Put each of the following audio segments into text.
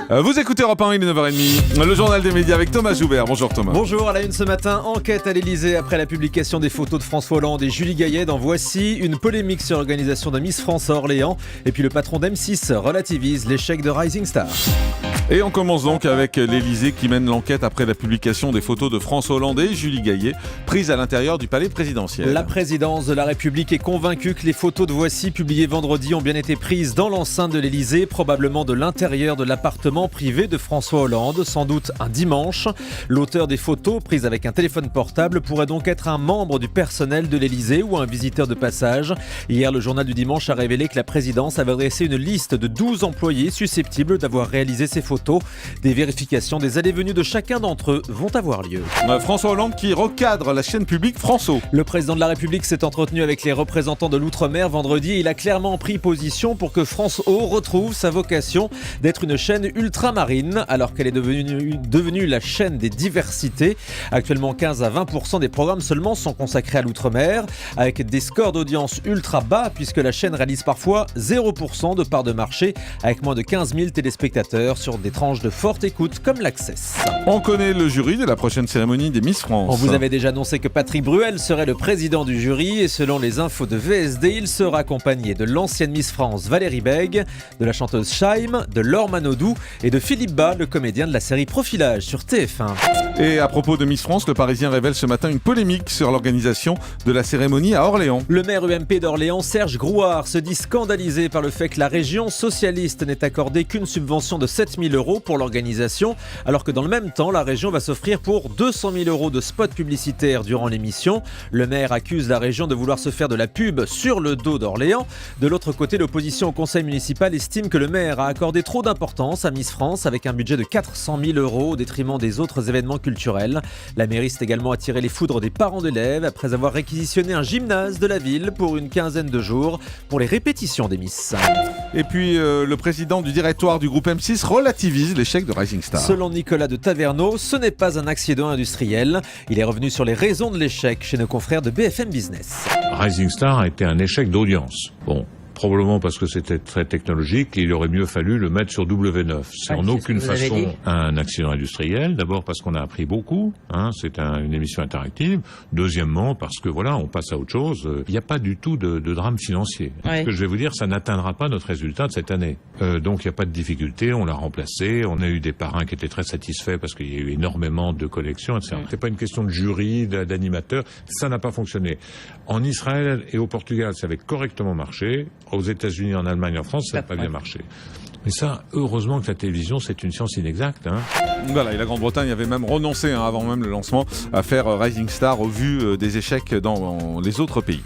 Vous écoutez Europe 1, il est 9h30. Le journal des médias avec Thomas Joubert. Bonjour Thomas. Bonjour, à la une ce matin, enquête à l'Elysée après la publication des photos de François Hollande et Julie Gaillet dans Voici. Une polémique sur l'organisation de Miss France à Orléans. Et puis le patron d'M6 relativise l'échec de Rising Star. Et on commence donc avec l'Elysée qui mène l'enquête après la publication des photos de François Hollande et Julie Gaillet prises à l'intérieur du palais présidentiel. La présidence de la République est convaincue que les photos de Voici publiées vendredi ont bien été prises dans l'enceinte de l'Elysée, probablement de l'intérieur de l'appartement privé de François Hollande, sans doute un dimanche. L'auteur des photos, prises avec un téléphone portable, pourrait donc être un membre du personnel de l'Elysée ou un visiteur de passage. Hier, le journal du dimanche a révélé que la présidence avait dressé une liste de 12 employés susceptibles d'avoir réalisé ces photos. Des vérifications des allées-venues de chacun d'entre eux vont avoir lieu. François Hollande qui recadre la chaîne publique France-O. Le président de la République s'est entretenu avec les représentants de l'Outre-mer vendredi. Il a clairement pris position pour que France-O retrouve sa vocation d'être une chaîne ultramarine, alors qu'elle est devenue la chaîne des diversités. Actuellement, 15 à 20% des programmes seulement sont consacrés à l'Outre-mer, avec des scores d'audience ultra bas, puisque la chaîne réalise parfois 0% de part de marché, avec moins de 15 000 téléspectateurs sur des tranches de forte écoute comme l'Access. On connaît le jury de la prochaine cérémonie des Miss France. On vous avait déjà annoncé que Patrick Bruel serait le président du jury, et selon les infos de VSD, il sera accompagné de l'ancienne Miss France Valérie Bègue, de la chanteuse Shaim, de Laure Manodou et de Philippe Bas, le comédien de la série Profilage sur TF1. Et à propos de Miss France, le Parisien révèle ce matin une polémique sur l'organisation de la cérémonie à Orléans. Le maire UMP d'Orléans, Serge Grouard, se dit scandalisé par le fait que la région socialiste n'ait accordé qu'une subvention de 7 000 € pour l'organisation, alors que dans le même temps, la région va s'offrir pour 200 000 € de spots publicitaires durant l'émission. Le maire accuse la région de vouloir se faire de la pub sur le dos d'Orléans. De l'autre côté, l'opposition au conseil municipal estime que le maire a accordé trop d'importance à Miss France avec un budget de 400 000 € au détriment des autres événements culturels. La mairie s'est également attiré les foudres des parents d'élèves après avoir réquisitionné un gymnase de la ville pour une quinzaine de jours pour les répétitions des Miss. Et puis le président du directoire du groupe M6 relativise l'échec de Rising Star. Selon Nicolas de Taverneau, ce n'est pas un accident industriel. Il est revenu sur les raisons de l'échec chez nos confrères de BFM Business. Rising Star a été un échec d'audience. Bon. Probablement parce que c'était très technologique et il aurait mieux fallu le mettre sur W9. C'est en aucune façon un accident industriel. D'abord parce qu'on a appris beaucoup, c'est une émission interactive. Deuxièmement parce que voilà, on passe à autre chose. Il n'y a pas du tout de drame financier. Ce que je vais vous dire, ça n'atteindra pas notre résultat de cette année. Donc il n'y a pas de difficulté, on l'a remplacé. On a eu des parrains qui étaient très satisfaits parce qu'il y a eu énormément de collections, etc. C'est pas une question de jury, d'animateur. Ça n'a pas fonctionné. En Israël et au Portugal, ça avait correctement marché. Aux États-Unis, en Allemagne, en France, ça n'a pas bien marché. Mais ça, heureusement que la télévision, c'est une science inexacte. Voilà, et la Grande-Bretagne avait même renoncé, avant même le lancement, à faire Rising Star au vu des échecs dans les autres pays.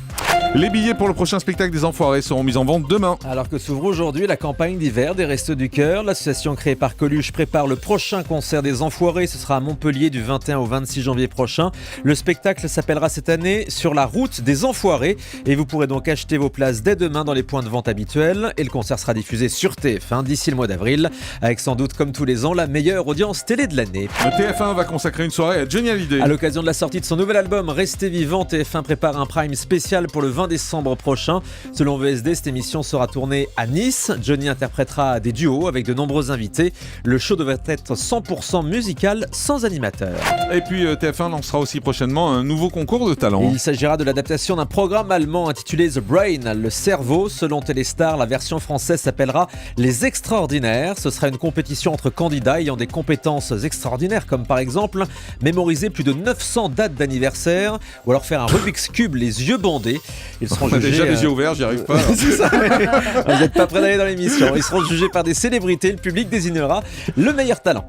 Les billets pour le prochain spectacle des Enfoirés seront mis en vente demain. Alors que s'ouvre aujourd'hui la campagne d'hiver des Restos du Cœur, l'association créée par Coluche prépare le prochain concert des Enfoirés. Ce sera à Montpellier du 21 au 26 janvier prochain. Le spectacle s'appellera cette année Sur la route des Enfoirés et vous pourrez donc acheter vos places dès demain dans les points de vente habituels. Et le concert sera diffusé sur TF1 d'ici le mois d'avril, avec sans doute comme tous les ans la meilleure audience télé de l'année. Le TF1 va consacrer une soirée à Johnny Hallyday. À l'occasion de la sortie de son nouvel album Restez vivant, TF1 prépare un prime spécial pour le 20 décembre prochain. Selon VSD, cette émission sera tournée à Nice. Johnny interprétera des duos avec de nombreux invités. Le show devrait être 100% musical, sans animateur. Et puis TF1 lancera aussi prochainement un nouveau concours de talent. Il s'agira de l'adaptation d'un programme allemand intitulé The Brain, le cerveau. Selon Téléstar, la version française s'appellera Les Extraordinaires. Ce sera une compétition entre candidats ayant des compétences extraordinaires, comme par exemple mémoriser plus de 900 dates d'anniversaire ou alors faire un Rubik's Cube les yeux bandés. Ils seront jugés, déjà les yeux ouverts, j'y arrive pas. C'est ça. Vous n'êtes pas prêts d'aller dans l'émission. Ils seront jugés par des célébrités. Le public désignera le meilleur talent.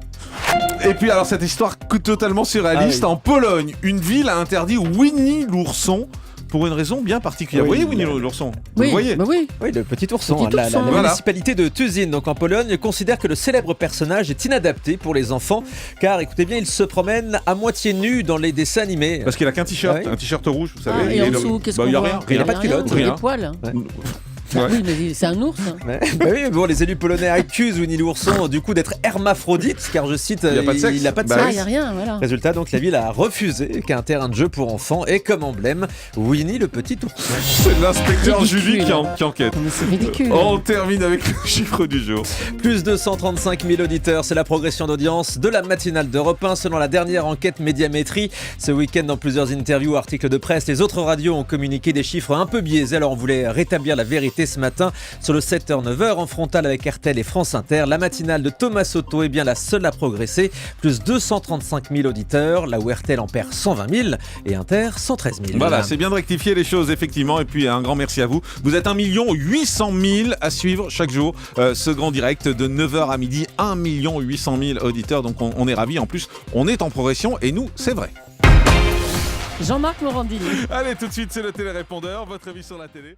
Et puis alors cette histoire totalement surréaliste, en Pologne, une ville a interdit Winnie l'ourson pour une raison bien particulière. Vous voyez Winnie l'ourson? Vous le voyez? Oui, le petit ourson. La municipalité de Tuzin, donc en Pologne, considère que le célèbre personnage est inadapté pour les enfants, car écoutez bien, il se promène à moitié nu dans les dessins animés. Parce qu'il a qu'un t-shirt, un t-shirt rouge, vous savez. Et en dessous, qu'est-ce qu'on voit? Il n'y a rien. Il n'a pas de culotte. Des poils. Ouais. Oui, mais c'est un ours. Bah oui, mais bon, les élus polonais accusent Winnie l'ourson du coup d'être hermaphrodite, car je cite, Il a pas de sexe. il n'a pas de Bah sexe. Ah, il n'y a rien, voilà. Résultat, donc la ville a refusé qu'un terrain de jeu pour enfants ait comme emblème Winnie le petit ourson. C'est l'inspecteur Ridicule. Julie qui enquête. Mais c'est ridicule. On termine avec le chiffre du jour. Plus de 135 000 auditeurs, c'est la progression d'audience de la matinale d'Europe 1 selon la dernière enquête Médiamétrie. Ce week-end, dans plusieurs interviews, articles de presse, les autres radios ont communiqué des chiffres un peu biaisés. Alors on voulait rétablir la vérité ce matin sur le 7h-9h en frontal avec RTL et France Inter. La matinale de Thomas Soto est bien la seule à progresser. Plus 235 000 auditeurs, là où RTL en perd 120 000 et Inter 113 000. Voilà, c'est bien de rectifier les choses, effectivement. Et puis, un grand merci à vous. Vous êtes 1 800 000 à suivre chaque jour ce grand direct de 9h à midi. 1 800 000 auditeurs. Donc, on est ravis. En plus, on est en progression. Et nous, c'est vrai. Jean-Marc Morandini. Allez, tout de suite, c'est le télérépondeur. Votre avis sur la télé.